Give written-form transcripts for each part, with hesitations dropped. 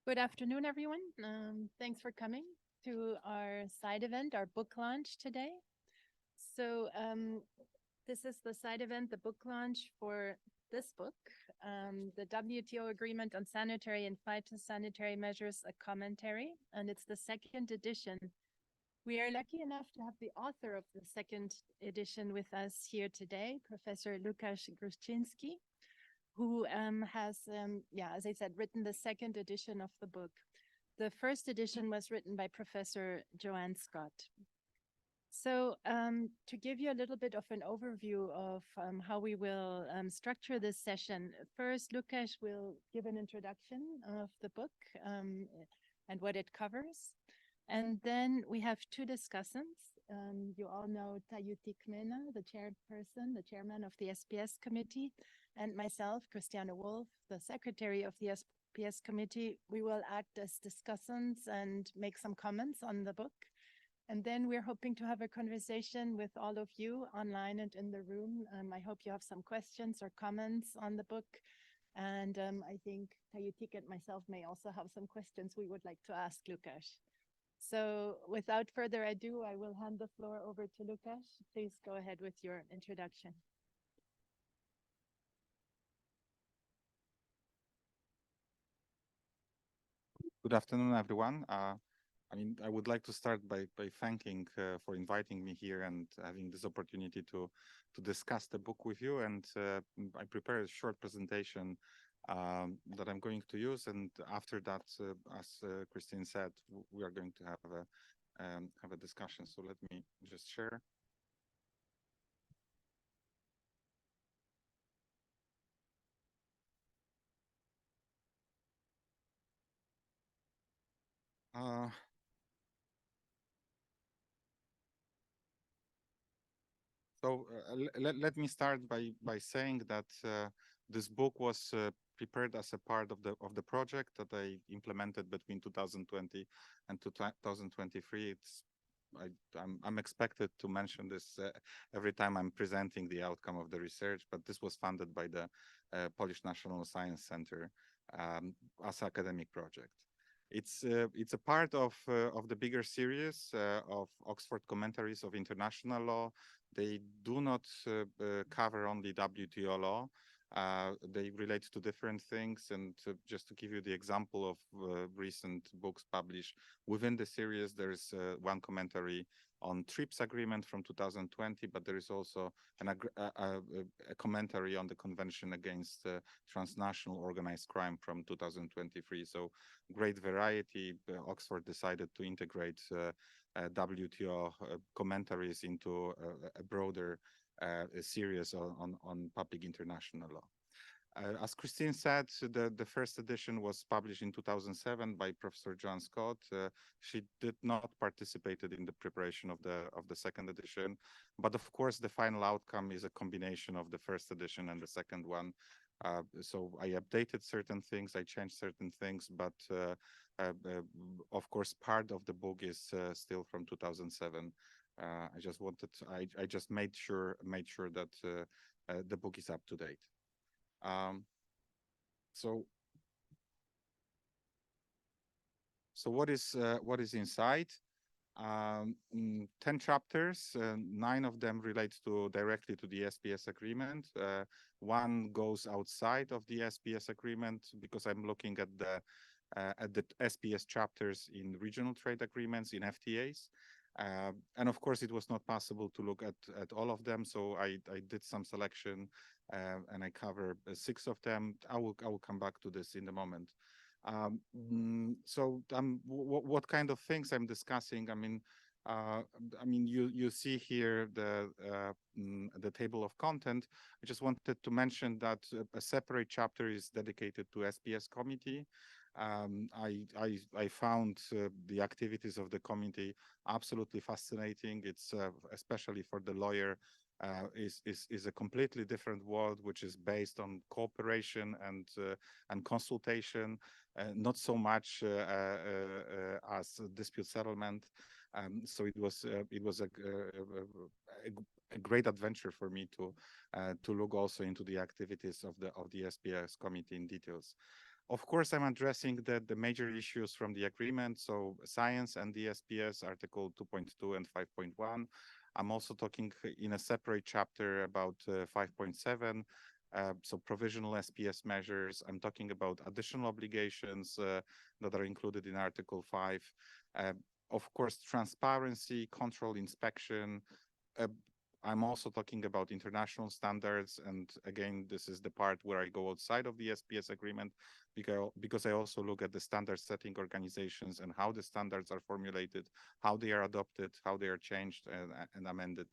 Good afternoon, everyone. Thanks for coming to our side event, our book launch today. This is the side event, the book launch for this book, the WTO Agreement on Sanitary and Phytosanitary Measures, a Commentary, and it's the second edition. We are lucky enough to have the author of the second edition with us here today, Professor Łukasz Gruszczyński, who has, as I said, written the second edition of the book. The first edition was written by Professor Joanne Scott. So to give you a little bit of an overview of how we will structure this session, first Łukasz will give an introduction of the book and what it covers. And then we have two discussants. You all know Tayuti Kmena, the chairman of the SPS Committee, and myself, Christiane Wolf, the secretary of the SPS Committee. We will act as discussants and make some comments on the book. And then we're hoping to have a conversation with all of you online and in the room. I hope you have some questions or comments on the book. And I think Tayutik and myself may also have some questions we would like to ask Łukasz. So without further ado, I will hand the floor over to Łukasz. Please go ahead with your introduction. Good afternoon, everyone. I would like to start by thanking for inviting me here and having this opportunity to discuss the book with you. And I prepared a short presentation that I'm going to use. And after that, as Christine said, we are going to have a discussion. So let me just share. Let me start by saying that this book was prepared as a part of the project that I implemented between 2020 and 2023. I'm expected to mention this every time I'm presenting the outcome of the research, but this was funded by the Polish National Science Center as an academic project. It's a part of the bigger series of Oxford Commentaries of International Law. They do not cover only WTO law. They relate to different things. And just to give you the example of recent books published within the series, there is one commentary on TRIPS agreement from 2020, but there is also a commentary on the Convention Against Transnational Organized Crime from 2023. So great variety. Oxford decided to integrate WTO commentaries into a broader series on public international law. As Christine said, the first edition was published in 2007 by Professor Joanne Scott. She did not participate in the preparation of the second edition, but of course the final outcome is a combination of the first edition and the second one. So I updated certain things, I changed certain things, but of course part of the book is still from 2007. I just made sure that the book is up to date. So what is inside? 10 chapters, 9 of them relate directly to the SPS agreement. One goes outside of the SPS agreement because I'm looking at the SPS chapters in regional trade agreements, in FTAs. And of course, it was not possible to look at all of them. So I did some selection and I cover 6 of them. I will come back to this in a moment. What kind of things I'm discussing? You see here the table of content. I just wanted to mention that a separate chapter is dedicated to SPS Committee. I found the activities of the committee absolutely fascinating. It's especially for the lawyer, is a completely different world, which is based on cooperation and consultation, not so much as dispute settlement. So it was a great adventure for me to look also into the activities of the SPS committee in details. Of course, I'm addressing the major issues from the agreement, so science and the SPS, Article 2.2 and 5.1. I'm also talking in a separate chapter about 5.7, so provisional SPS measures. I'm talking about additional obligations that are included in Article 5. Uh, of course, transparency, control, inspection. Uh, I'm also talking about international standards. And again, this is the part where I go outside of the SPS agreement because I also look at the standard setting organizations and how the standards are formulated, how they are adopted, how they are changed and amended.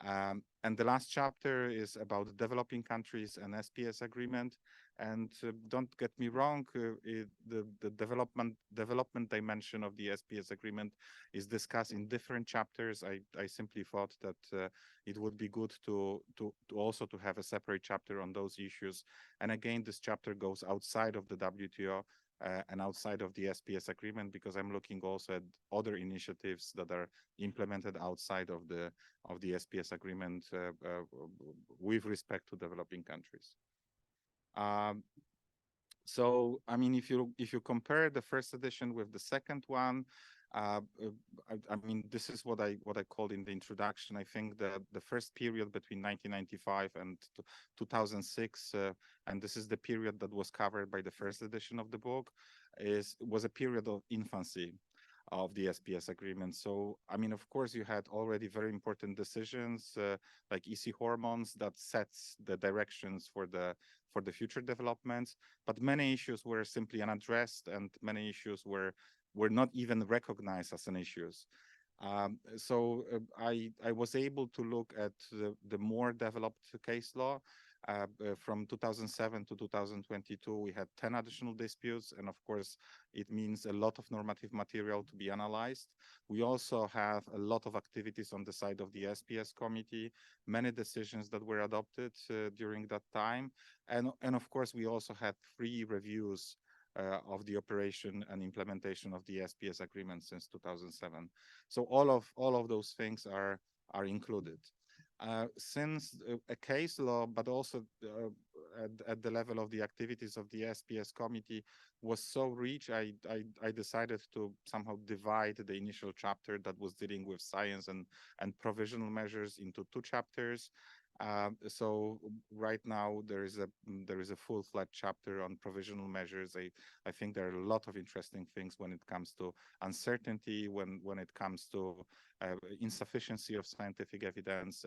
And the last chapter is about developing countries and SPS agreement. And don't get me wrong, the development dimension of the SPS agreement is discussed in different chapters. I simply thought that it would be good to also to have a separate chapter on those issues. And again, this chapter goes outside of the WTO and outside of the SPS agreement, because I'm looking also at other initiatives that are implemented outside of the SPS agreement with respect to developing countries. So, I mean, if you compare the first edition with the second one, I mean, this is what I called in the introduction. I think that the first period between 1995 and 2006, and this is the period that was covered by the first edition of the book, was a period of infancy of the SPS agreement. So, I mean, of course, you had already very important decisions like EC hormones that sets the directions for the future developments, but many issues were simply unaddressed, and many issues were not even recognized as an issues. I was able to look at the more developed case law. From 2007 to 2022, we had 10 additional disputes, and of course, it means a lot of normative material to be analyzed. We also have a lot of activities on the side of the SPS committee, many decisions that were adopted during that time, and of course, we also had 3 reviews of the operation and implementation of the SPS agreement since 2007. So all of those things are included. Since a case law, but also at the level of the activities of the SPS committee was so rich, I decided to somehow divide the initial chapter that was dealing with science and provisional measures into 2 chapters. So right now there is a full-fledged chapter on provisional measures. I think there are a lot of interesting things when it comes to uncertainty, when it comes to insufficiency of scientific evidence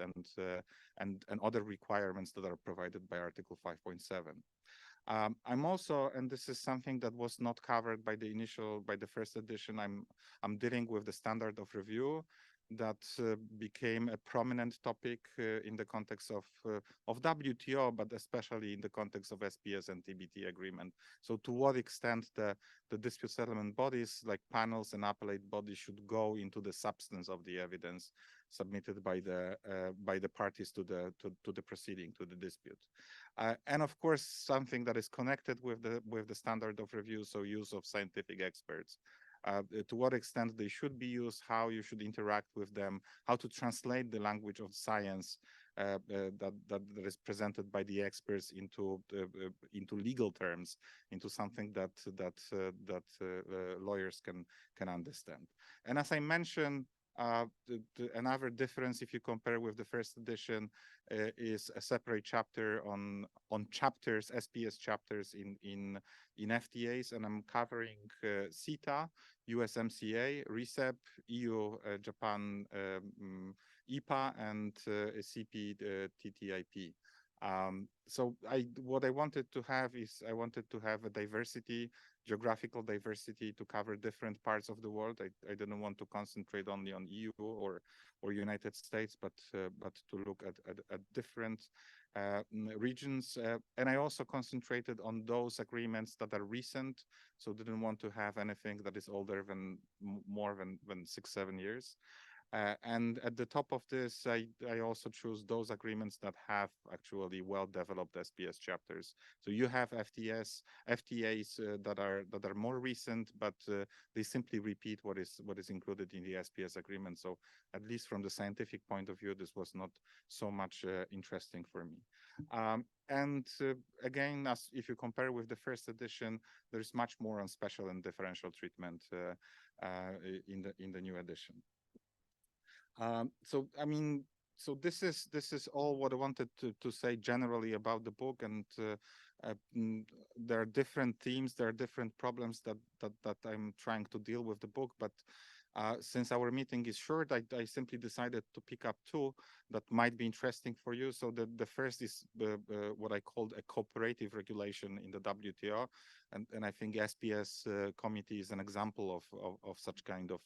and other requirements that are provided by Article 5.7. I'm also, and this is something that was not covered by the first edition, I'm dealing with the standard of review that became a prominent topic in the context of WTO, but especially in the context of SPS and TBT agreement. So to what extent the dispute settlement bodies like panels and appellate bodies should go into the substance of the evidence submitted by the parties to the proceeding, to the dispute. And of course, something that is connected with the standard of review, so use of scientific experts. To what extent they should be used, how you should interact with them, how to translate the language of science that is presented by the experts into legal terms, into something that lawyers can understand. And as I mentioned, another difference, if you compare with the first edition, is a separate chapter on chapters, SPS chapters in FTAs, and I'm covering CETA, USMCA, RCEP, EU, Japan, EPA, and CP, so what I wanted to have is I wanted to have a diversity, geographical diversity, to cover different parts of the world. I didn't want to concentrate only on EU or United States, but to look at different regions. And I also concentrated on those agreements that are recent, so didn't want to have anything that is older than more than 6-7 years. And at the top of this, I also choose those agreements that have actually well-developed SPS chapters. So you have FTAs that are more recent, but they simply repeat what is included in the SPS agreement. So at least from the scientific point of view, this was not so much interesting for me. And again, as if you compare with the first edition, there's much more on special and differential treatment in the new edition. So I mean, so this is all what I wanted to say generally about the book, and there are different themes, there are different problems that I'm trying to deal with the book, but since our meeting is short, I simply decided to pick up two that might be interesting for you. So the first is what I called a cooperative regulation in the WTO. And I think SPS committee is an example of such kind of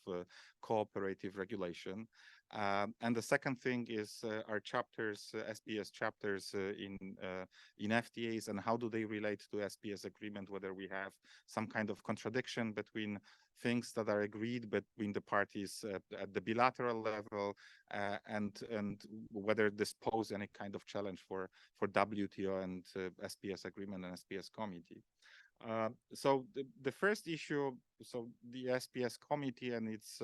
cooperative regulation. And the second thing is our chapters, SPS chapters in FTAs, and how do they relate to SPS agreement, whether we have some kind of contradiction between things that are agreed between the parties at the bilateral level, and whether this pose any kind of challenge for WTO and SPS agreement and SPS committee. So the first issue, so the SPS committee and its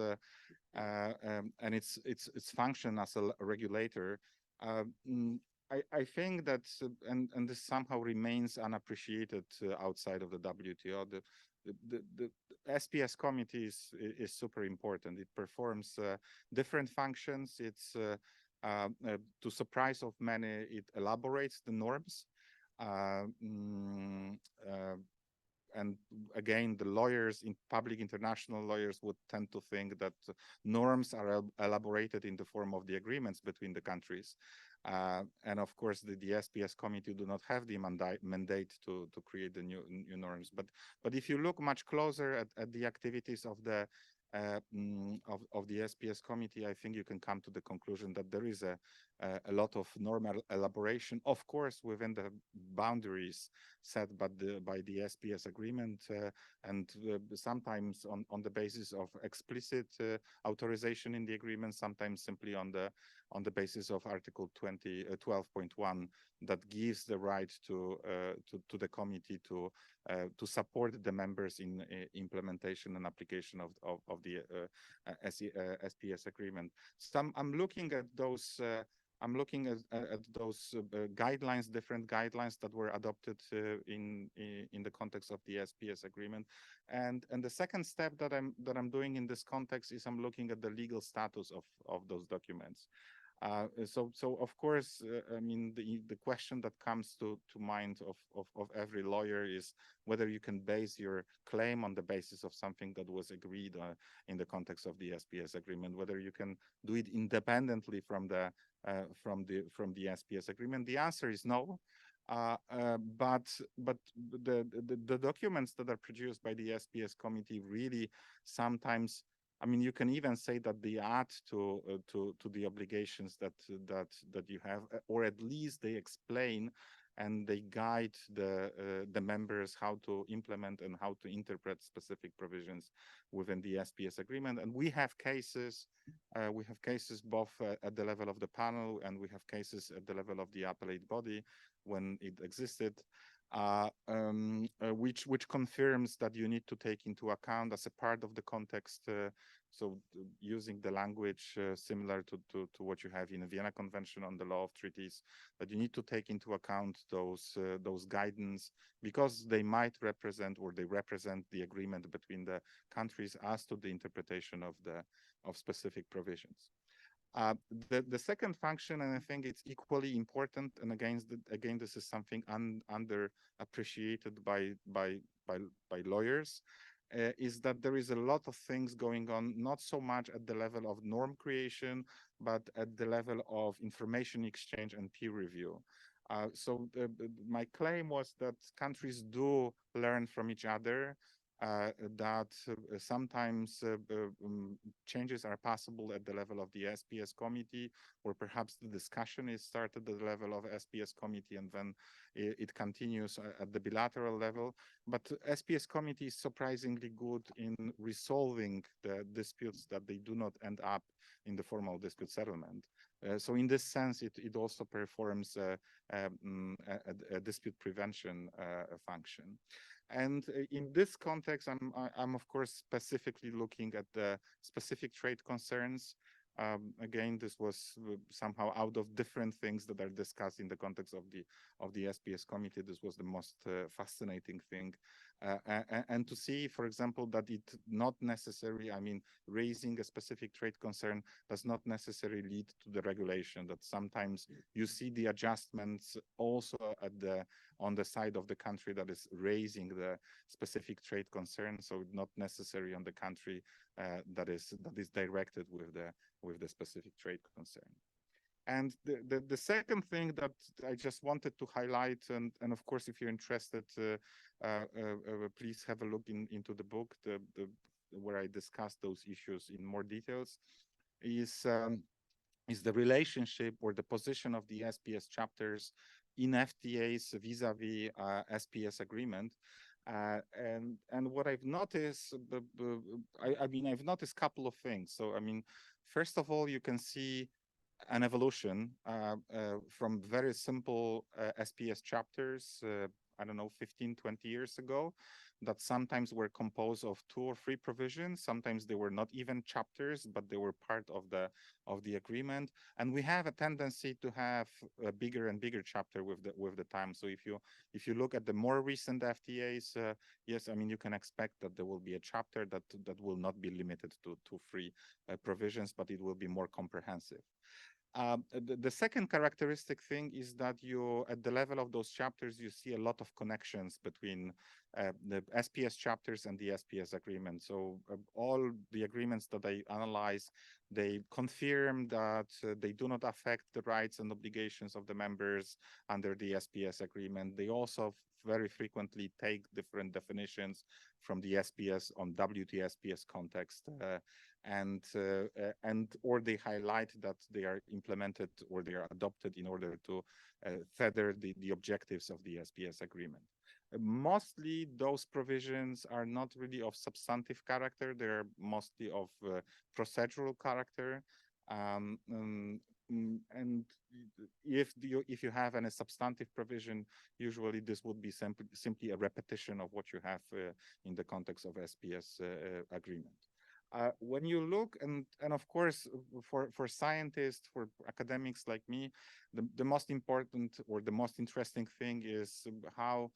function as a regulator. I think that and this somehow remains unappreciated outside of the WTO. The SPS committee is super important. It performs different functions. It's to surprise of many, it elaborates the norms. And again, the lawyers, in public international lawyers, would tend to think that norms are elaborated in the form of the agreements between the countries. And of course, the SPS committee do not have the mandate to create the new norms. But if you look much closer at the activities of the SPS committee, I think you can come to the conclusion that there is a lot of normal elaboration, of course, within the boundaries set by the SPS agreement, and sometimes on the basis of explicit authorization in the agreement, sometimes simply on the basis of Article 12.1 that gives the right to the committee to support the members in implementation and application of the SPS agreement. So I'm looking at those. I'm looking at those guidelines, different guidelines that were adopted in the context of the SPS agreement, and the second step that I'm doing in this context is I'm looking at the legal status of those documents. So of course, I mean, the question that comes to mind of every lawyer is whether you can base your claim on the basis of something that was agreed in the context of the SPS agreement, whether you can do it independently from the SPS agreement. The answer is no. But the documents that are produced by the SPS committee really sometimes, I mean, you can even say that they add to the obligations that you have, or at least they explain and they guide the members how to implement and how to interpret specific provisions within the SPS agreement. And we have cases both at the level of the panel, and we have cases at the level of the appellate body when it existed, which confirms that you need to take into account as a part of the context. So using the language similar to what you have in the Vienna Convention on the Law of Treaties, that you need to take into account those guidance, because they might represent, or they represent, the agreement between the countries as to the interpretation of specific provisions. The second function, and I think it's equally important, and again, this is something underappreciated by lawyers, is that there is a lot of things going on, not so much at the level of norm creation, but at the level of information exchange and peer review. So my claim was that countries do learn from each other. that sometimes changes are possible at the level of the SPS committee, or perhaps the discussion is started at the level of SPS committee and then it continues at the bilateral level. But SPS committee is surprisingly good in resolving the disputes that they do not end up in the formal dispute settlement. So in this sense, it also performs a dispute prevention function. And in this context, I'm of course specifically looking at the specific trade concerns. Again, this was somehow out of different things that are discussed in the context of the SPS committee. This was the most fascinating thing, and to see, for example, that it not necessarily, I mean, raising a specific trade concern does not necessarily lead to the regulation. That sometimes you see the adjustments also on the side of the country that is raising the specific trade concern, so not necessarily on the country that is directed with the specific trade concern. And the second thing that I just wanted to highlight, and of course, if you're interested, please have a look into the book, where I discuss those issues in more details, is the relationship or the position of the SPS chapters in FTAs vis-a-vis SPS agreement. And what I've noticed, I mean, I've noticed a couple of things. So, I mean, first of all, you can see an evolution from very simple SPS chapters, I don't know, 15, 20 years ago, that sometimes were composed of 2 or 3 provisions. Sometimes they were not even chapters, but they were part of the agreement. And we have a tendency to have a bigger and bigger chapter with the time. So if you look at the more recent FTAs, yes, I mean, you can expect that there will be a chapter that will not be limited to 2-3 provisions, but it will be more comprehensive. The second characteristic thing is that at the level of those chapters, you see a lot of connections between the SPS chapters and the SPS agreement. So all the agreements that I analyze, they confirm that they do not affect the rights and obligations of the members under the SPS agreement. They also very frequently take different definitions from the SPS on WTSPS context, or they highlight that they are implemented or they are adopted in order to further the objectives of the SPS agreement. Mostly those provisions are not really of substantive character. They're mostly of procedural character. And if you have any substantive provision, usually this would be simply a repetition of what you have in the context of SPS agreement. When you look, and of course, for scientists, for academics like me, the most important or the most interesting thing is how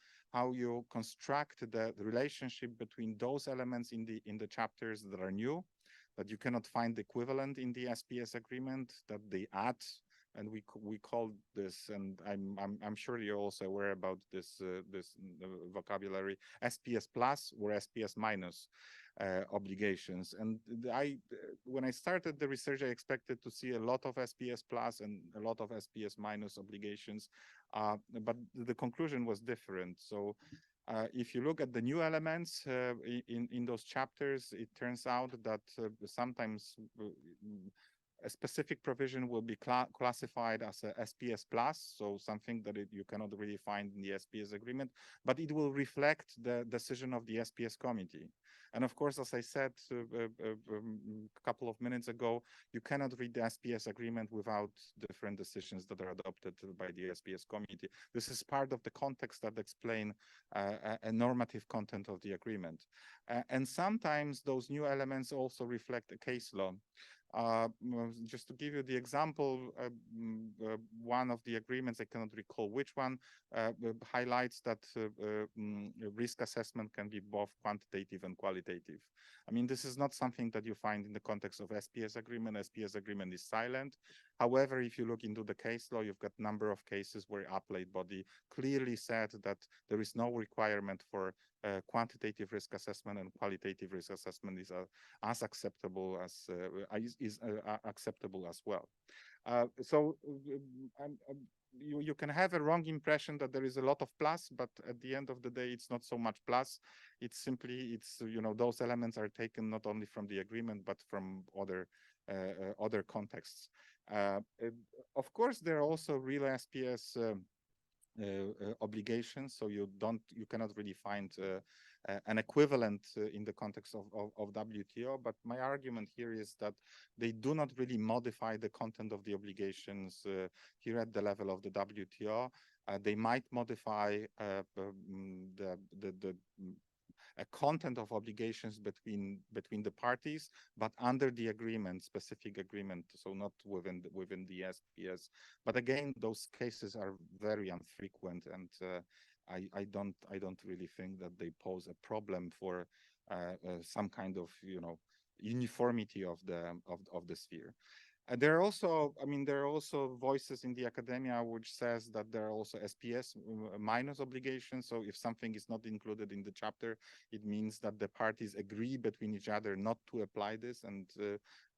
you construct the relationship between those elements in the chapters that are new, that you cannot find equivalent in the SPS agreement, that they add, and we call this, and I'm sure you're also aware about this vocabulary, SPS plus or SPS minus obligations. And when I started the research, I expected to see a lot of SPS plus and a lot of SPS minus obligations, but the conclusion was different. So if you look at the new elements in those chapters, it turns out that sometimes a specific provision will be classified as a SPS plus, so something that you cannot really find in the SPS agreement, but it will reflect the decision of the SPS committee. And of course, as I said a couple of minutes ago, you cannot read the SPS agreement without different decisions that are adopted by the SPS committee. This is part of the context that explain a normative content of the agreement. And sometimes those new elements also reflect a case law. Just to give you the example, one of the agreements, I cannot recall which one, highlights that risk assessment can be both quantitative and qualitative. I mean, this is not something that you find in the context of SPS agreement. SPS agreement is silent. However, if you look into the case law, you've got a number of cases where appellate body clearly said that there is no requirement for quantitative risk assessment, and qualitative risk assessment is as acceptable as acceptable as well. You can have a wrong impression that there is a lot of plus, but at the end of the day, it's not so much plus. It's simply, those elements are taken not only from the agreement, but from other contexts. Of course, there are also real SPS obligations, so you cannot really find an equivalent in the context of WTO. But my argument here is that they do not really modify the content of the obligations here at the level of the WTO. They might modify the a content of obligations between the parties, but under the agreement, specific agreement, so not within the SPS. But again, those cases are very infrequent, and I don't really think that they pose a problem for some kind of uniformity of the sphere. There are also voices in the academia which says that there are also SPS minus obligations. So if something is not included in the chapter, it means that the parties agree between each other not to apply this. And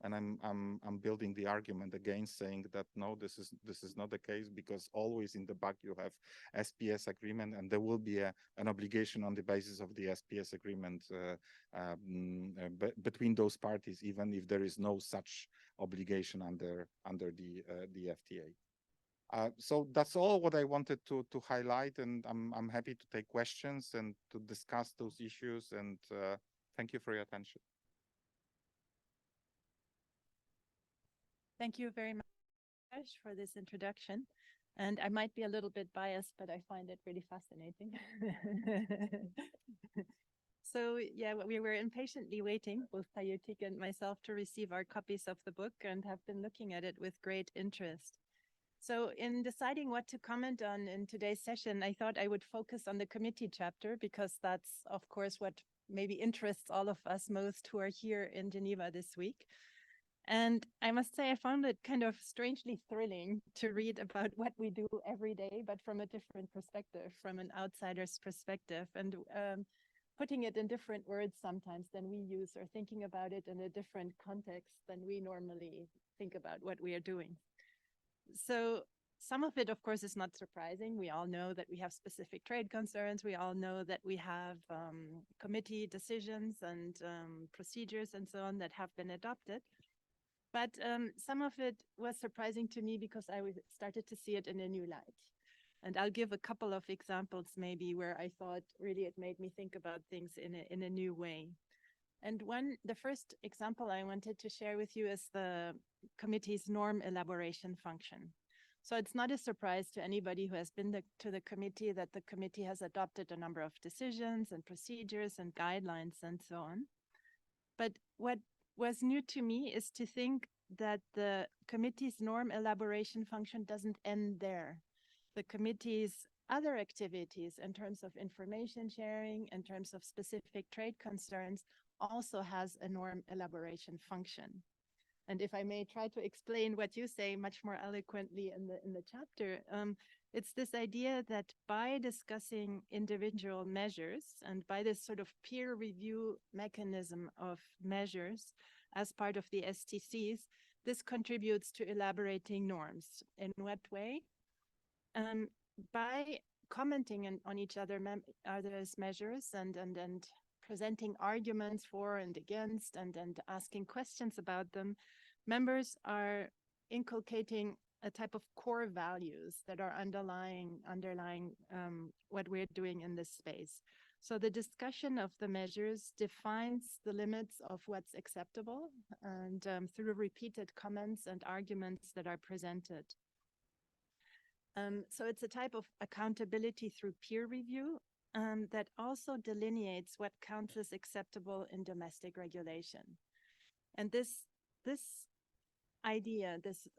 I'm building the argument against, saying that no, this is not the case, because always in the back you have SPS agreement, and there will be an obligation on the basis of the SPS agreement between those parties, even if there is no such obligation under the FTA. So that's all what I wanted to highlight, and I'm happy to take questions and to discuss those issues. And thank you for your attention. Thank you very much for this introduction. And I might be a little bit biased, but I find it really fascinating. So yeah, we were impatiently waiting, both Tajutik and myself, to receive our copies of the book, and have been looking at it with great interest. So in deciding what to comment on in today's session, I thought I would focus on the committee chapter, because that's, of course, what maybe interests all of us most who are here in Geneva this week. And I must say, I found it kind of strangely thrilling to read about what we do every day, but from a different perspective, from an outsider's perspective, and putting it in different words sometimes than we use, or thinking about it in a different context than we normally think about what we are doing. So some of it, of course, is not surprising. We all know that we have specific trade concerns. We all know that we have committee decisions and procedures and so on that have been adopted. But some of it was surprising to me because I started to see it in a new light. And I'll give a couple of examples maybe where I thought really it made me think about things in a new way. And the first example I wanted to share with you is the committee's norm elaboration function. So it's not a surprise to anybody who has been to the committee that the committee has adopted a number of decisions and procedures and guidelines and so on. But what was new to me is to think that the committee's norm elaboration function doesn't end there. The committee's other activities in terms of information sharing, in terms of specific trade concerns, also has a norm elaboration function. And if I may try to explain what you say much more eloquently in the chapter, it's this idea that by discussing individual measures and by this sort of peer review mechanism of measures as part of the STCs, this contributes to elaborating norms. In what way? By commenting on each other's measures and presenting arguments for and against and asking questions about them, members are inculcating a type of core values that are underlying what we're doing in this space. So the discussion of the measures defines the limits of what's acceptable, and through repeated comments and arguments that are presented. So it's a type of accountability through peer review that also delineates what counts as acceptable in domestic regulation. And this idea,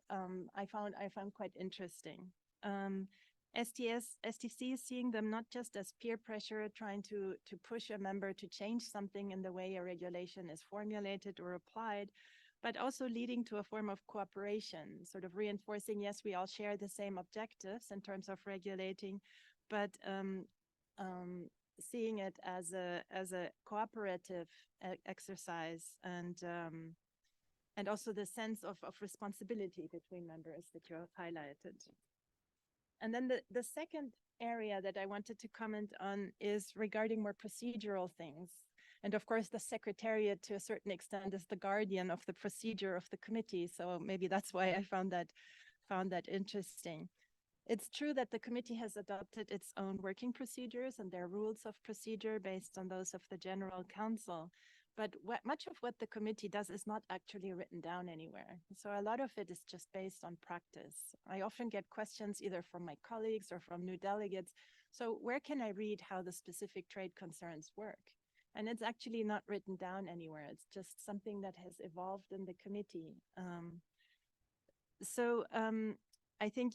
I found quite interesting. STC is seeing them not just as peer pressure, trying to push a member to change something in the way a regulation is formulated or applied, but also leading to a form of cooperation, sort of reinforcing, yes, we all share the same objectives in terms of regulating, but seeing it as a cooperative exercise and and also the sense of responsibility between members that you have highlighted. And then the second area that I wanted to comment on is regarding more procedural things. And of course, the Secretariat, to a certain extent, is the guardian of the procedure of the committee. So maybe that's why I found that interesting. It's true that the committee has adopted its own working procedures and their rules of procedure based on those of the General Council. But much of what the committee does is not actually written down anywhere. So a lot of it is just based on practice. I often get questions either from my colleagues or from new delegates. So where can I read how the specific trade concerns work? And it's actually not written down anywhere. It's just something that has evolved in the committee. I think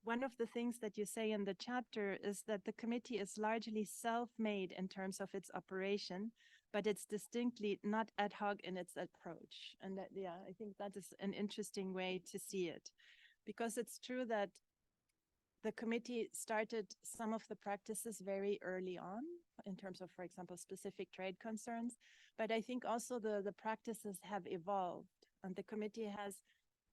one of the things that you say in the chapter is that the committee is largely self-made in terms of its operation, but it's distinctly not ad hoc in its approach. And that, yeah, I think that is an interesting way to see it, because it's true that the committee started some of the practices very early on in terms of, for example, specific trade concerns. But I think also the practices have evolved, and the committee has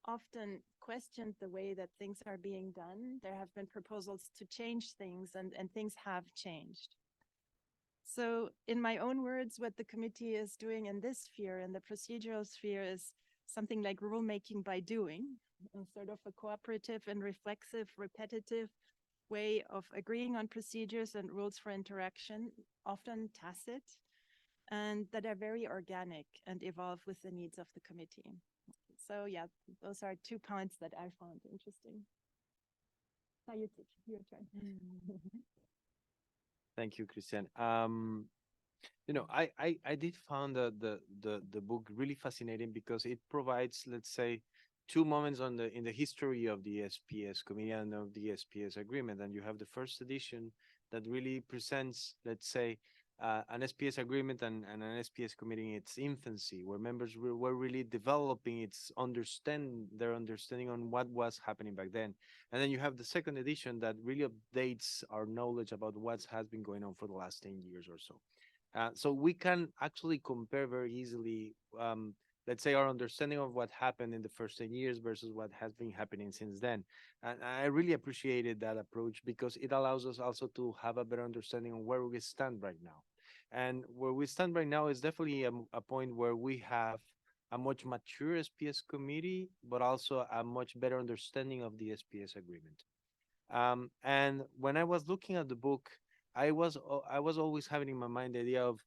often questioned the way that things are being done. There have been proposals to change things, and things have changed. So in my own words, what the committee is doing in this sphere, in the procedural sphere, is something like rulemaking by doing, sort of a cooperative and reflexive, repetitive way of agreeing on procedures and rules for interaction, often tacit, and that are very organic and evolve with the needs of the committee. So yeah, those are 2 points that I found interesting. Now your turn. Thank you, Christian. I did find the book really fascinating because it provides, let's say, 2 moments in the history of the SPS committee and of the SPS agreement. And you have the first edition that really presents, let's say, an SPS agreement and an SPS committee in its infancy, where members were really developing their understanding on what was happening back then. And then you have the second edition that really updates our knowledge about what has been going on for the last 10 years or so. So we can actually compare very easily, let's say, our understanding of what happened in the first 10 years versus what has been happening since then. And I really appreciated that approach because it allows us also to have a better understanding of where we stand right now. And where we stand right now is definitely a point where we have a much mature SPS committee, but also a much better understanding of the SPS agreement. And when I was looking at the book, I was always having in my mind the idea of,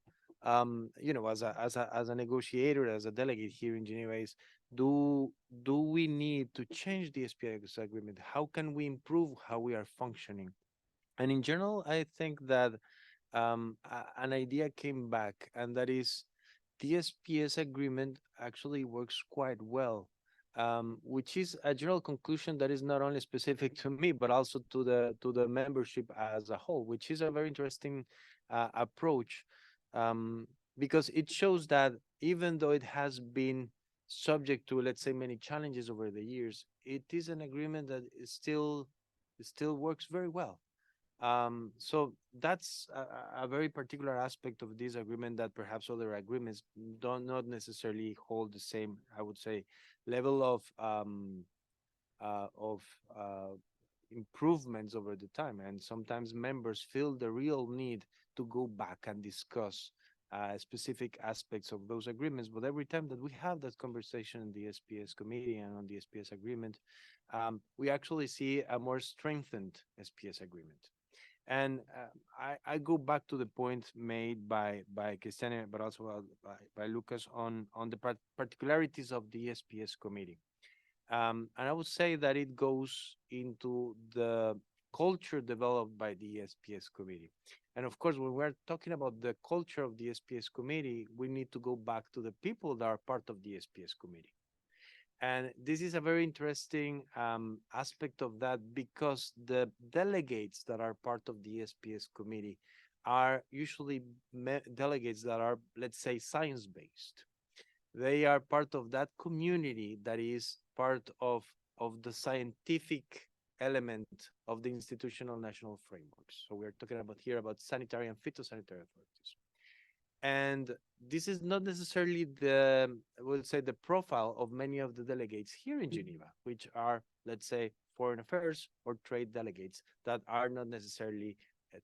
as a negotiator, as a delegate here in Geneva, is do we need to change the SPS agreement? How can we improve how we are functioning? And in general, I think that an idea came back, and that is the SPS agreement actually works quite well, which is a general conclusion that is not only specific to me, but also to the membership as a whole, which is a very interesting approach, because it shows that even though it has been subject to, let's say, many challenges over the years, it is an agreement that still works very well. So that's a very particular aspect of this agreement that perhaps other agreements don't not necessarily hold the same, I would say, level of improvements over the time. And sometimes members feel the real need to go back and discuss specific aspects of those agreements. But every time that we have that conversation in the SPS committee and on the SPS agreement, we actually see a more strengthened SPS agreement. And I go back to the point made by Cristiane, but also by Lucas on the particularities of the SPS committee. And I would say that it goes into the culture developed by the SPS committee. And of course, when we're talking about the culture of the SPS committee, we need to go back to the people that are part of the SPS committee. And this is a very interesting aspect of that, because the delegates that are part of the SPS committee are usually delegates that are, let's say, science-based. They are part of that community that is part of the scientific element of the institutional national frameworks. So we're talking about here about sanitary and phytosanitary authorities. And this is not necessarily the, I would say, the profile of many of the delegates here in Geneva, which are, let's say, foreign affairs or trade delegates that are not necessarily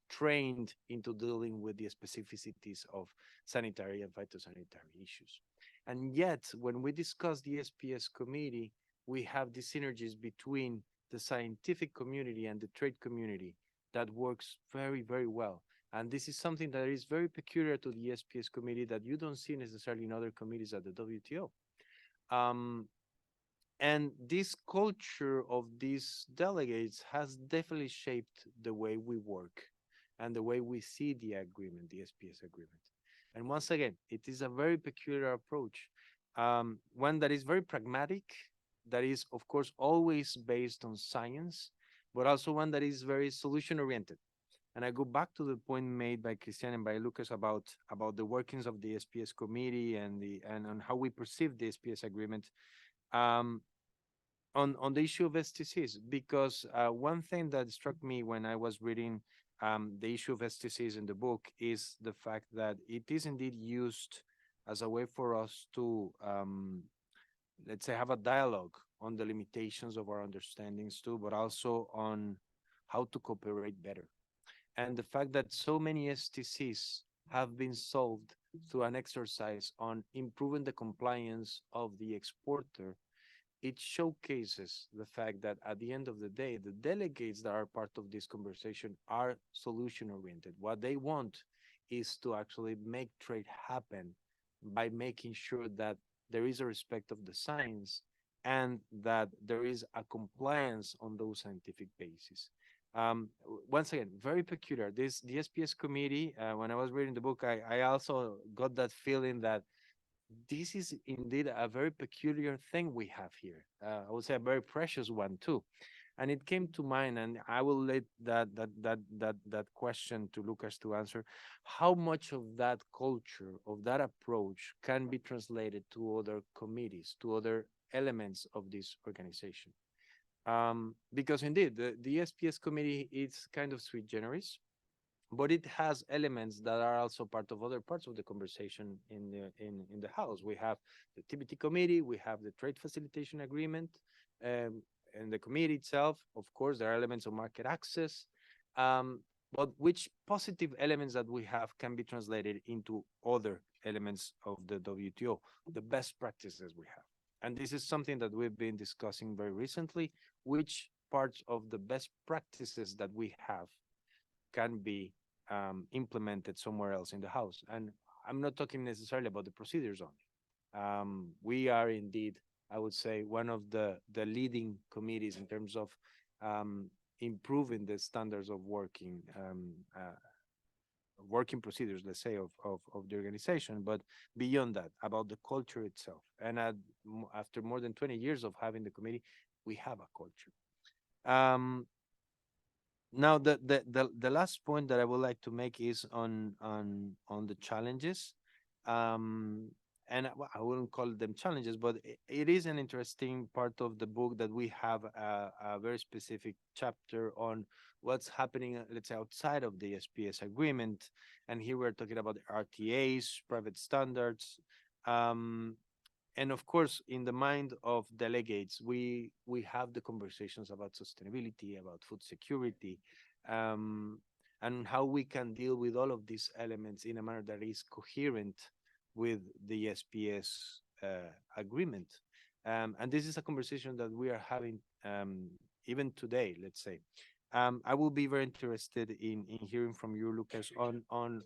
trained into dealing with the specificities of sanitary and phytosanitary issues. And yet, when we discuss the SPS committee, we have the synergies between the scientific community and the trade community that works very, very well. And this is something that is very peculiar to the SPS committee that you don't see necessarily in other committees at the WTO. And this culture of these delegates has definitely shaped the way we work and the way we see the agreement, the SPS agreement. And once again, it is a very peculiar approach, one that is very pragmatic, that is, of course, always based on science, but also one that is very solution oriented. And I go back to the point made by Christian and by Lucas about the workings of the SPS committee and on how we perceive the SPS agreement. Um, on the issue of STCs, because one thing that struck me when I was reading the issue of STCs in the book is the fact that it is indeed used as a way for us to, let's say, have a dialogue on the limitations of our understandings too, but also on how to cooperate better. And the fact that so many STCs have been solved through an exercise on improving the compliance of the exporter, it showcases the fact that at the end of the day, the delegates that are part of this conversation are solution oriented. What they want is to actually make trade happen by making sure that there is a respect of the science and that there is a compliance on those scientific basis. Once again, very peculiar. The SPS committee, when I was reading the book, I also got that feeling that this is indeed a very peculiar thing we have here. I would say a very precious one too. And it came to mind, and I will let that question to Lucas to answer. How much of that culture, of that approach, can be translated to other committees, to other elements of this organization? Because indeed, the SPS committee is kind of sui generis, but it has elements that are also part of other parts of the conversation in the house. We have the TBT committee, we have the trade facilitation agreement, and the committee itself. Of course, there are elements of market access, but which positive elements that we have can be translated into other elements of the WTO, the best practices we have. And this is something that we've been discussing very recently, which parts of the best practices that we have can be implemented somewhere else in the house. And I'm not talking necessarily about the procedures only. We are indeed, I would say, one of the leading committees in terms of improving the standards of working procedures, let's say, of the organization. But beyond that, about the culture itself. And after more than 20 years of having the committee, we have a culture. Now, the last point that I would like to make is on the challenges. And I wouldn't call them challenges, but it is an interesting part of the book that we have a very specific chapter on what's happening, let's say, outside of the SPS agreement. And here we're talking about RTAs, private standards. And of course, in the mind of delegates, we have the conversations about sustainability, about food security, and how we can deal with all of these elements in a manner that is coherent with the SPS agreement. And this is a conversation that we are having even today, let's say. I will be very interested in hearing from you, Lucas, on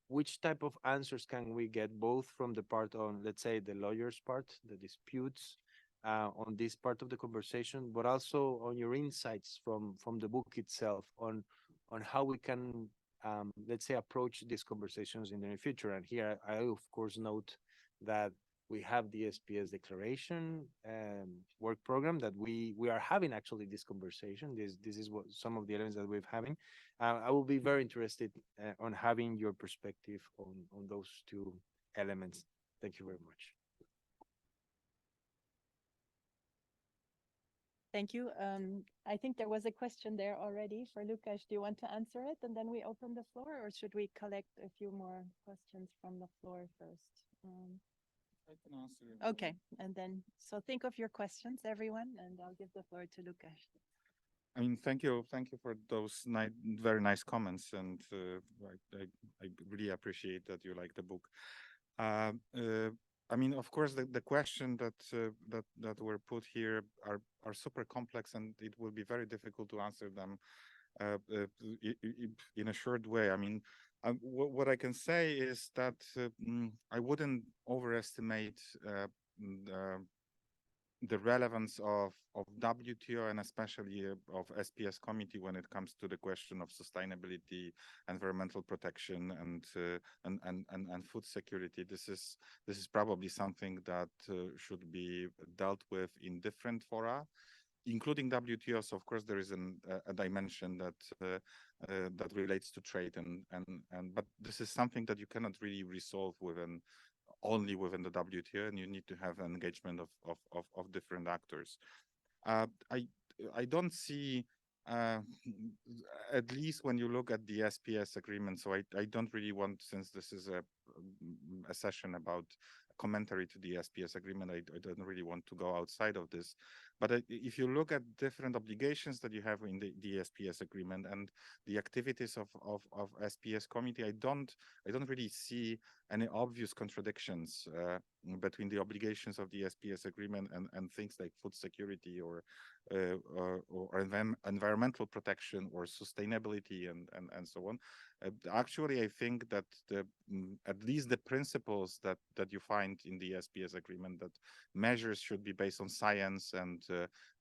which type of answers can we get, both from the part on, let's say, the lawyer's part, the disputes on this part of the conversation, but also on your insights from the book itself on how we can, let's say, approach these conversations in the near future. And here I of course note that we have the SPS declaration work program that we are having actually this conversation. This is what some of the elements that we're having. I will be very interested on having your perspective on those two elements. Thank you very much. Thank you. I think there was a question there already for Lukasz. Do you want to answer it and then we open the floor, or should we collect a few more questions from the floor first? I can answer. Okay, and then, so think of your questions, everyone, and I'll give the floor to Lukasz. I mean, thank you for those very nice comments, and I really appreciate that you like the book. I mean, of course, the question that were put here are super complex, and it will be very difficult to answer them in a short way. I mean, what I can say is that I wouldn't overestimate the relevance of WTO and especially of SPS committee when it comes to the question of sustainability, environmental protection, and food security. This is probably something that should be dealt with in different fora, including WTO. So of course there is a dimension that that relates to trade, but this is something that you cannot really resolve only within the WTO, and you need to have an engagement of different actors. I don't see, at least when you look at the SPS agreement, so I don't really want, since this is a session about commentary to the SPS agreement, I don't really want to go outside of this. But if you look at different obligations that you have in the SPS agreement and the activities of SPS committee, I don't really see any obvious contradictions between the obligations of the SPS agreement and things like food security or environmental protection or sustainability and so on. Actually, I think that at least the principles that you find in the SPS agreement, that measures should be based on science and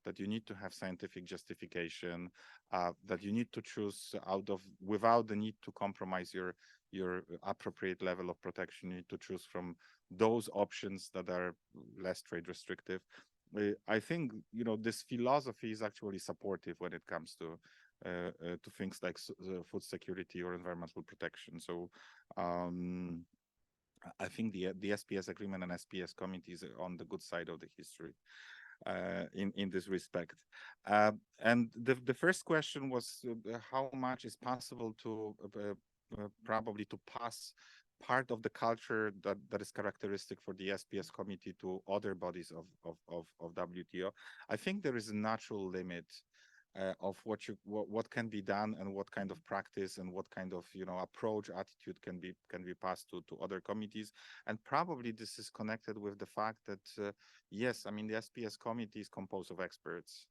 that you need to have scientific justification, that you need to choose without the need to compromise your appropriate level of protection. You need to choose from those options that are less trade restrictive. I think, this philosophy is actually supportive when it comes to things like food security or environmental protection. So I think the SPS agreement and SPS committees are on the good side of the history in this respect. And the first question was how much is possible to probably to pass part of the culture that is characteristic for the SPS committee to other bodies of WTO. I think there is a natural limit of what can be done and what kind of practice and what kind of approach, attitude can be passed to other committees. And probably this is connected with the fact that yes, I mean, the SPS committee is composed of experts,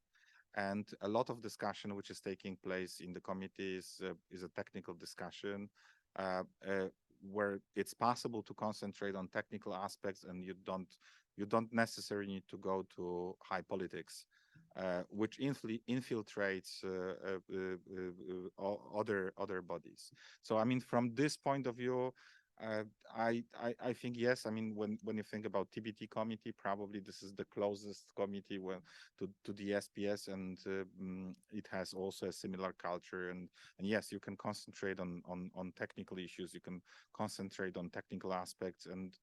and a lot of discussion which is taking place in the committee is a technical discussion where it's possible to concentrate on technical aspects, and you don't necessarily need to go to high politics, which infiltrates other bodies. So I mean, from this point of view, I think yes. I mean, when you think about TBT committee, probably this is the closest committee to the SPS, and it has also a similar culture. And yes, you can concentrate on technical issues. You can concentrate on technical aspects, and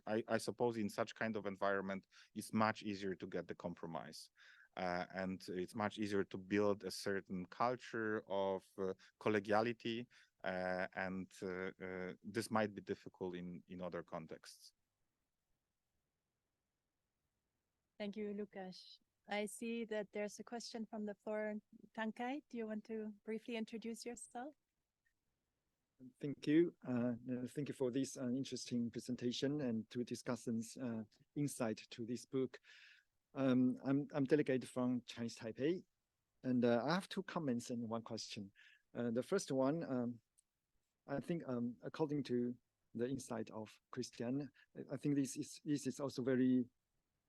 I suppose in such kind of environment, it's much easier to get the compromise. And it's much easier to build a certain culture of collegiality, and this might be difficult in other contexts. Thank you, Lukasz. I see that there's a question from the floor. Tankai, do you want to briefly introduce yourself? Thank you. Thank you for this interesting presentation and to discuss insight to this book. I'm delegate from Chinese Taipei, and I have two comments and one question. The first one, I think according to the insight of Christian, I think this is also very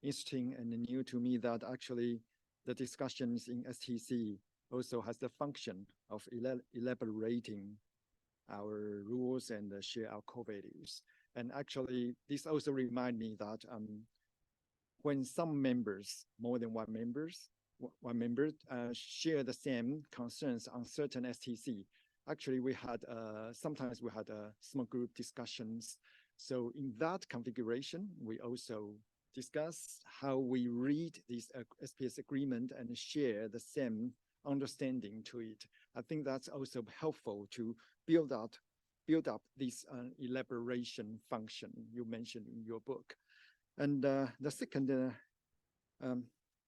interesting and new to me, that actually the discussions in STC also has the function of elaborating our rules and share our core values. And actually, this also remind me that when some members, more than one member, share the same concerns on certain STC, actually we had sometimes we had small group discussions. So in that configuration, we also discuss how we read this SPS agreement and share the same understanding to it. I think that's also helpful to build up this elaboration function you mentioned in your book. And the second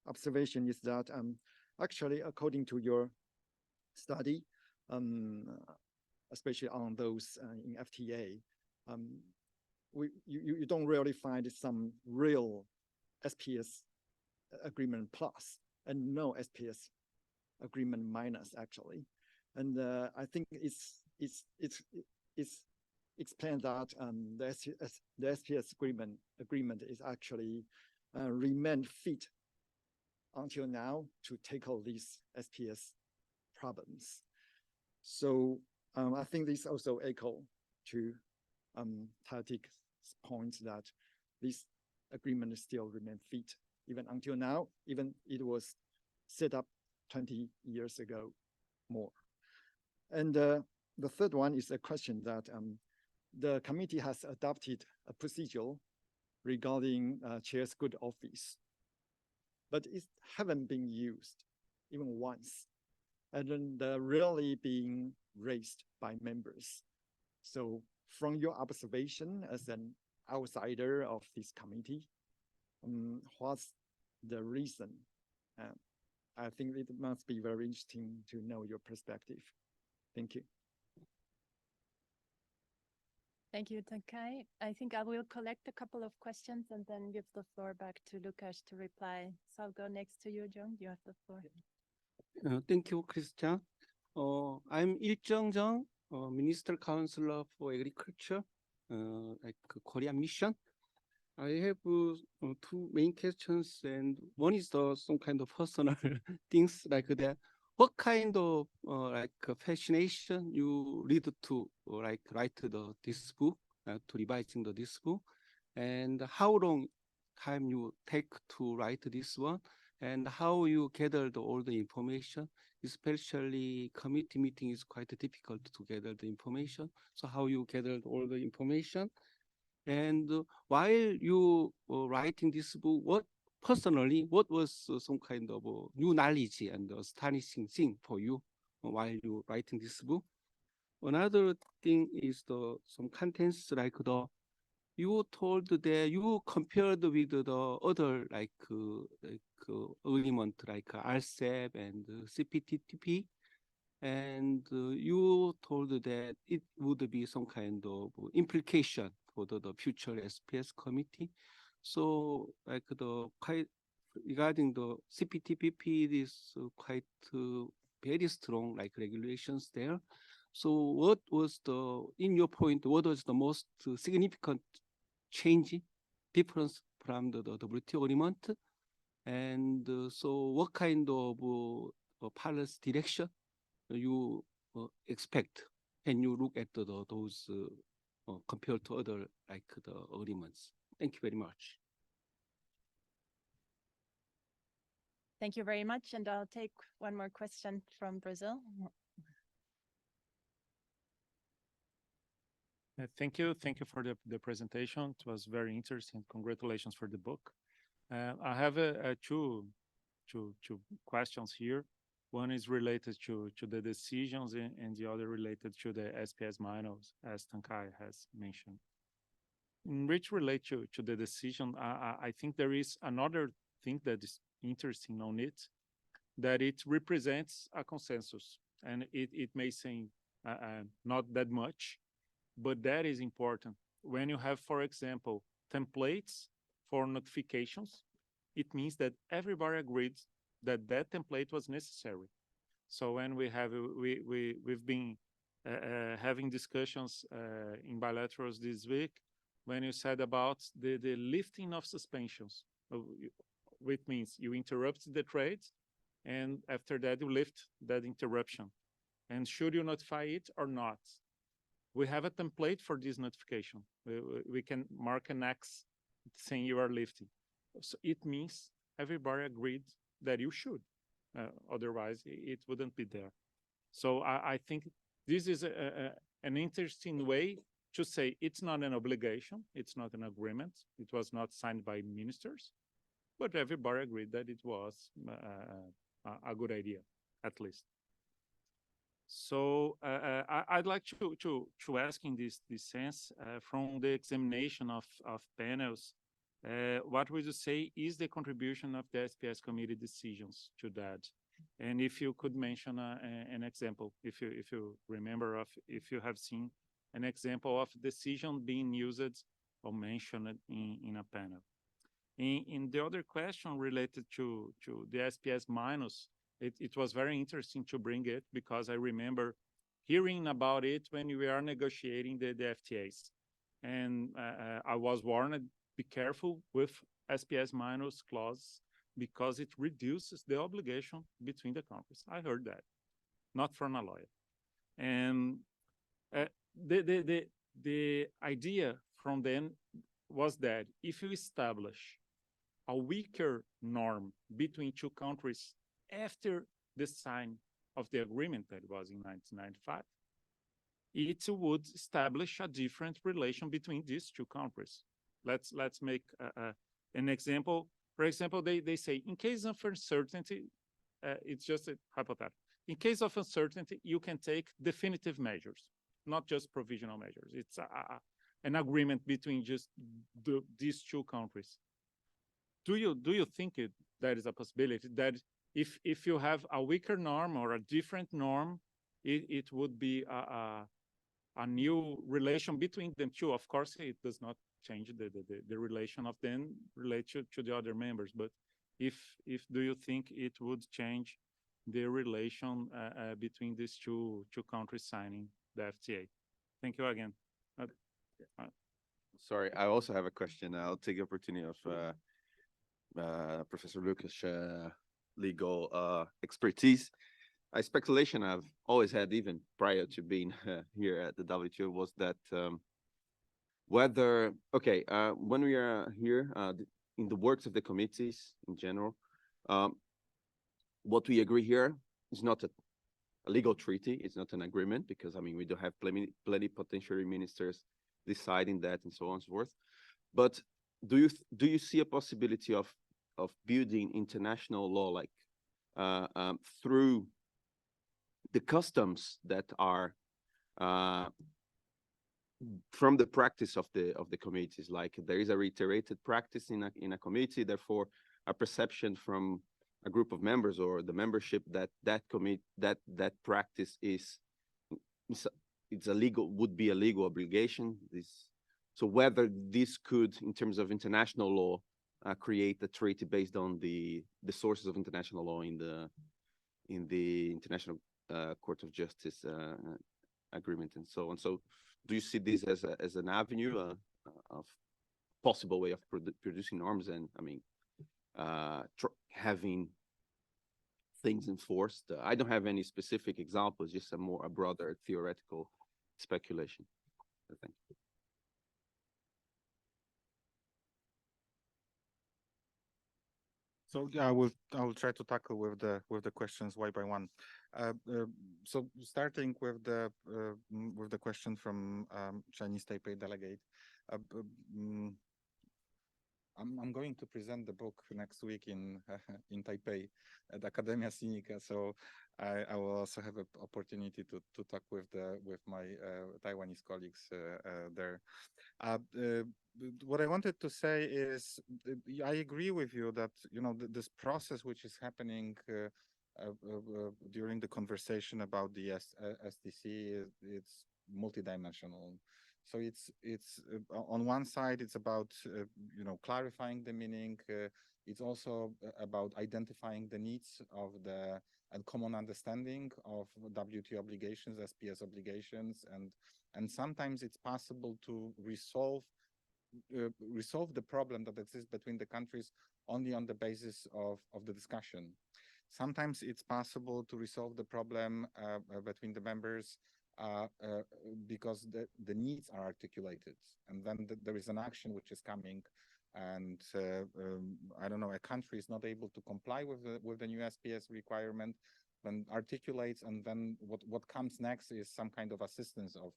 observation is that actually, according to your study, especially on those in FTA, you don't really find some real SPS agreement plus and no SPS agreement minus actually. And I think it's explained that the SPS agreement is actually remained fit until now to tackle these SPS problems. So I think this also echo to Tatik's point that this agreement still remain fit even until now, even it was set up 20 years ago more. And the third one is a question that the committee has adopted a procedure regarding chair's good office, but it haven't been used even once, and then they're rarely being raised by members. So from your observation as an outsider of this committee, what's the reason? I think it must be very interesting to know your perspective. Thank you. Thank you, Takai. I think I will collect a couple of questions and then give the floor back to Lucas to reply. So I'll go next to you, John. You have the floor. Thank you, Christian. I'm Il Jung, Minister Counselor for Agriculture, like Korean mission. I have two main questions, and one is some kind of personal things like that. What kind of fascination you lead to write this book, to revising this book, and how long time you take to write this one, and how you gathered all the information, especially committee meeting is quite difficult to gather the information. So how you gathered all the information, and while you were writing this book, what was some kind of new knowledge and astonishing thing for you while you writing this book? Another thing is some contents like you told that you compared with the other agreement like RCEP and CPTPP, and you told that it would be some kind of implication for the future SPS committee. So regarding the CPTPP, it is quite very strong regulations there. So what was in your point, what was the most significant change, difference from the WTO agreement? And so what kind of policy direction you expect when you look at those compared to other the agreements? Thank you very much. Thank you very much. And I'll take one more question from Brazil. Thank you. Thank you for the presentation. It was very interesting. Congratulations for the book. I have two questions here. One is related to the decisions and the other related to the SPS minors, as Tankai has mentioned. In which relate to the decision, I think there is another thing that is interesting on it, that it represents a consensus, and it may seem not that much, but that is important. When you have, for example, templates for notifications, it means that everybody agreed that that template was necessary. So when we've been having discussions in bilaterals this week, when you said about the lifting of suspensions, which means you interrupt the trade, and after that you lift that interruption. And should you notify it or not? We have a template for this notification. We can mark an X saying you are lifting. So it means everybody agreed that you should. Otherwise, it wouldn't be there. So I think this is an interesting way to say it's not an obligation, it's not an agreement, it was not signed by ministers, but everybody agreed that it was a good idea, at least. So I'd like to ask in this sense, from the examination of panels, what would you say is the contribution of the SPS committee decisions to that? And if you could mention an example, if you remember, if you have seen an example of decision being used or mentioned in a panel. In the other question related to the SPS minus, it was very interesting to bring it because I remember hearing about it when we are negotiating the FTAs. And I was warned, be careful with SPS minus clause because it reduces the obligation between the countries. I heard that, not from a lawyer. And the idea from then was that if you establish a weaker norm between two countries after the sign of the agreement that was in 1995, it would establish a different relation between these two countries. Let's make an example. For example, they say in case of uncertainty, it's just a hypothetical. In case of uncertainty, you can take definitive measures, not just provisional measures. It's an agreement between just these two countries. Do you think that is a possibility that if you have a weaker norm or a different norm, it would be a new relation between them two? Of course, it does not change the relation of them related to the other members, but if do you think it would change the relation between these two countries signing the FTA? Thank you again. Sorry, I also have a question. I'll take the opportunity of Professor Lucas' legal expertise. A speculation I've always had, even prior to being here at the WTO, was that whether, when we are here in the works of the committees in general, what we agree here is not a legal treaty, it's not an agreement, because I mean, we do have plenipotentiary ministers deciding that and so on and so forth. But do you see a possibility of building international law, like through the customs that are from the practice of the committees? Like there is a reiterated practice in a committee, therefore a perception from a group of members or the membership that practice would be a legal obligation. So whether this could, in terms of international law, create a treaty based on the sources of international law in the International Court of Justice agreement and so on. So do you see this as an avenue of possible way of producing norms and, I mean, having things enforced? I don't have any specific examples, just a broader theoretical speculation. Thank you. So yeah, I will try to tackle with the questions one by one. So starting with the question from Chinese Taipei delegate. I'm going to present the book next week in Taipei at Academia Sinica, so I will also have an opportunity to talk with my Taiwanese colleagues there. What I wanted to say is I agree with you that this process which is happening during the conversation about the SDC it's multidimensional. So it's on one side it's about clarifying the meaning. It's also about identifying the needs of and common understanding of WTO obligations, SPS obligations, and sometimes it's possible to resolve the problem that exists between the countries only on the basis of the discussion. Sometimes it's possible to resolve the problem between the members because the needs are articulated, and then there is an action which is coming, and I don't know, a country is not able to comply with the new SPS requirement, then articulates, and then what comes next is some kind of assistance of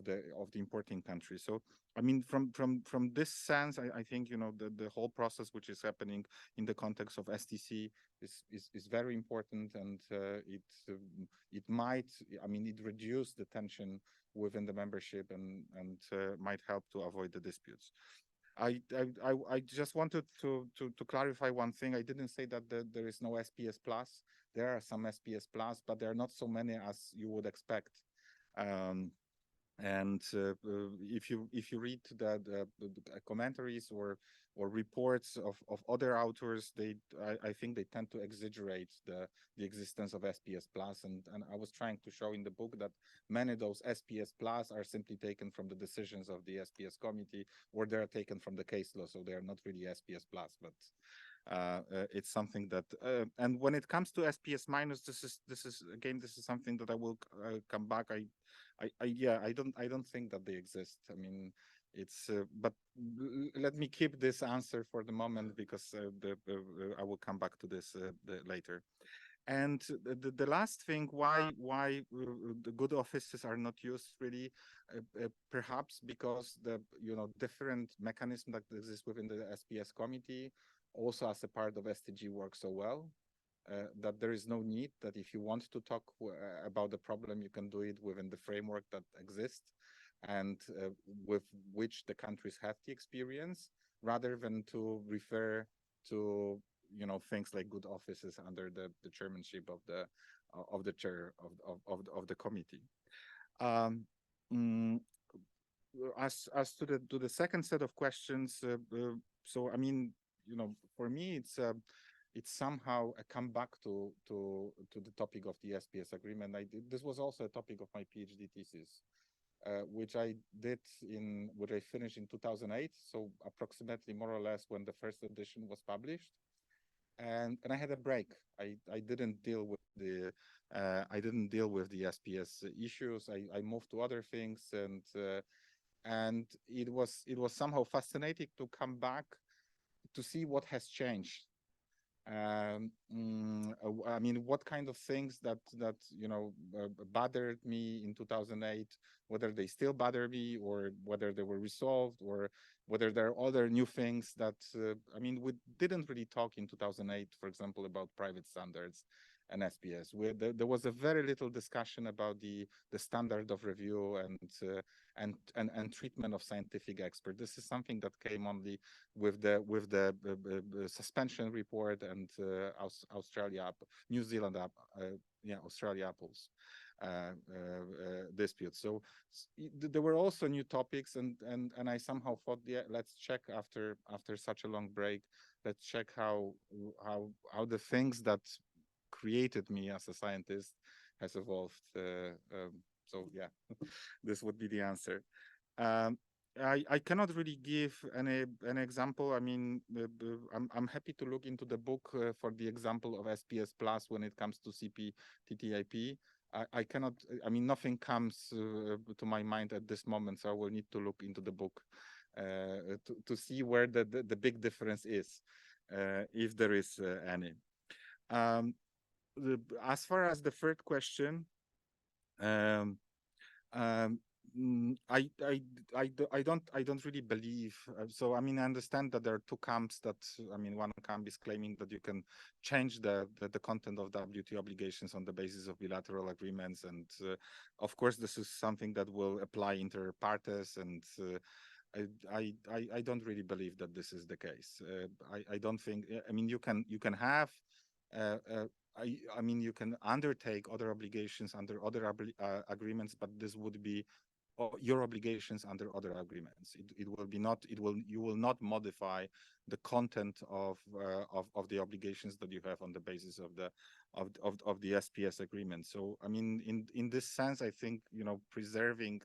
the importing country. So I mean, from this sense, I think, you know, the whole process which is happening in the context of STC is very important, and it might, I mean, it reduced the tension within the membership, and might help to avoid the disputes. I just wanted to clarify one thing. I didn't say that there is no SPS plus. There are some SPS plus, but there are not so many as you would expect. And if you read the commentaries or reports of other authors, I think they tend to exaggerate the existence of SPS plus, and I was trying to show in the book that many of those SPS plus are simply taken from the decisions of the SPS committee, or they're taken from the case law, so they are not really SPS plus, but it's something that and when it comes to SPS minus, this is again, this is something that I will come back. I don't think that they exist. I mean, it's but let me keep this answer for the moment, because I will come back to this later. And the last thing, why the good offices are not used really, perhaps because the, you know, different mechanism that exists within the SPS committee, also as a part of STG, works so well. That there is no need, that if you want to talk about the problem, you can do it within the framework that exists, and with which the countries have the experience, rather than to refer to, you know, things like good offices under the chairmanship of the chair of the committee. As to the second set of questions, so I mean, you know, for me, it's somehow a comeback to the topic of the SPS agreement. This was also a topic of my PhD thesis, which I finished in 2008. So approximately, more or less, when the first edition was published, and I had a break. I didn't deal with the SPS issues. I moved to other things, and it was somehow fascinating to come back to see what has changed. I mean, what kind of things that you know, bothered me in 2008, whether they still bother me, or whether they were resolved, or whether there are other new things that I mean, we didn't really talk in 2008, for example, about private standards and SPS. There was a very little discussion about the standard of review and treatment of scientific experts. This is something that came only with the suspension report and Australia, New Zealand, Australia apples dispute. So there were also new topics, and I somehow thought, yeah, let's check after such a long break. Let's check how the things that created me as a scientist has evolved. So yeah, this would be the answer. I cannot really give an example. I mean, I'm happy to look into the book for the example of SPS plus when it comes to CP TTIP. I cannot. I mean, nothing comes to my mind at this moment, so I will need to look into the book to see where the big difference is, if there is any. As far as the third question, I don't really believe. So I mean, I understand that there are two camps. That, I mean, one camp is claiming that you can change the content of WTO obligations on the basis of bilateral agreements, and of course, this is something that will apply inter partes, and I don't really believe that this is the case. I don't think. I mean, you can have. I mean, you can undertake other obligations under other agreements, but this would be your obligations under other agreements. It will be not. You will not modify the content of the obligations that you have on the basis of the SPS agreement. So I mean, in this sense, I think, you know, preserving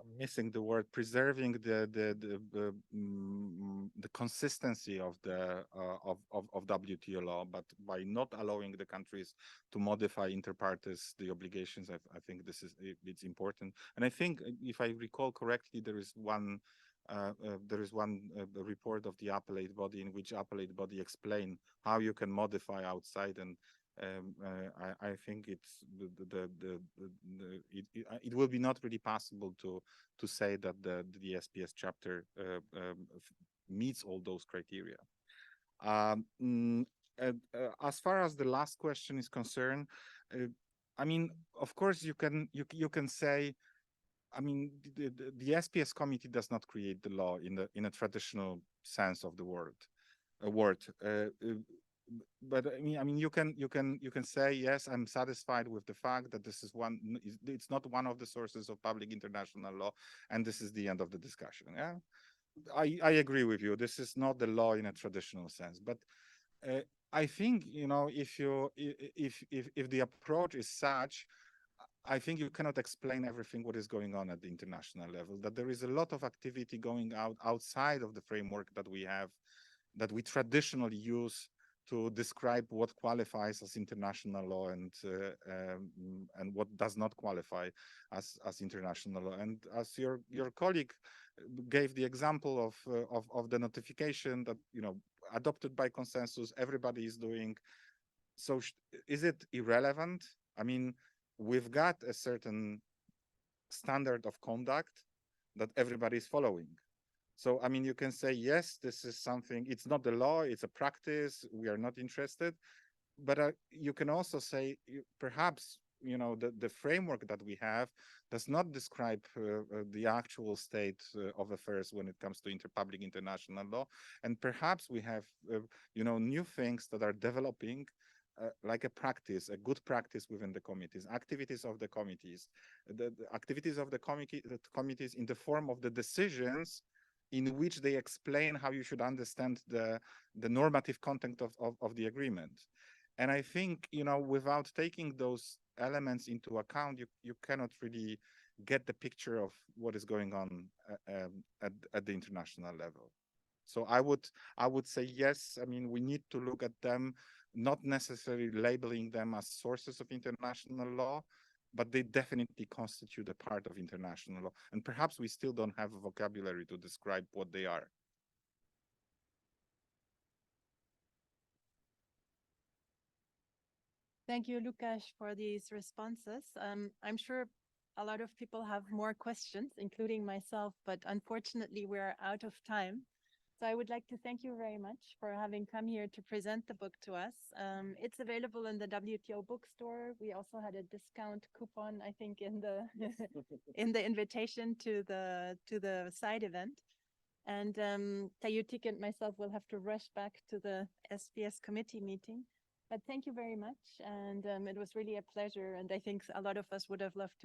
I'm missing the word, preserving the consistency of the of WTO law, but by not allowing the countries to modify inter partes the obligations, I think it's important. And I think, if I recall correctly, there is one there is one report of the appellate body in which appellate body explain how you can modify outside, and I think it's it will be not really possible to say that the SPS chapter meets all those criteria. As far as the last question is concerned, I mean, of course, you can say, I mean, the SPS committee does not create the law in a traditional sense of the word. But I mean, you can say, yes, I'm satisfied with the fact that this is it's not one of the sources of public international law, and this is the end of the discussion. Yeah, I agree with you. This is not the law in a traditional sense, but I think, you know, if the approach is such, I think you cannot explain everything what is going on at the international level, that there is a lot of activity going outside of the framework that we have, that we traditionally use to describe what qualifies as international law and what does not qualify as international law. And as your colleague gave the example of the notification that, you know, adopted by consensus, everybody is doing. So is it irrelevant? I mean, we've got a certain standard of conduct that everybody is following. So, I mean, you can say, yes, this is something, it's not the law, it's a practice, we are not interested. But you can also say, perhaps, you know, the framework that we have does not describe the actual state of affairs when it comes to public international law. And perhaps we have, you know, new things that are developing, like a practice, a good practice within the committees, activities of the committees, the activities of the committees in the form of the decisions in which they explain how you should understand the normative content of the agreement. And I think, you know, without taking those elements into account, you cannot really get the picture of what is going on at the international level. So I would say, yes, I mean, we need to look at them, not necessarily labeling them as sources of international law, but they definitely constitute a part of international law. And perhaps we still don't have a vocabulary to describe what they are. Thank you, Lukasz, for these responses. I'm sure a lot of people have more questions, including myself, but unfortunately we're out of time. So I would like to thank you very much for having come here to present the book to us. It's available in the WTO bookstore. We also had a discount coupon, I think, in the in the invitation to the side event. And Tayutik and myself will have to rush back to the SPS committee meeting. But thank you very much. And it was really a pleasure. And I think a lot of us would have loved to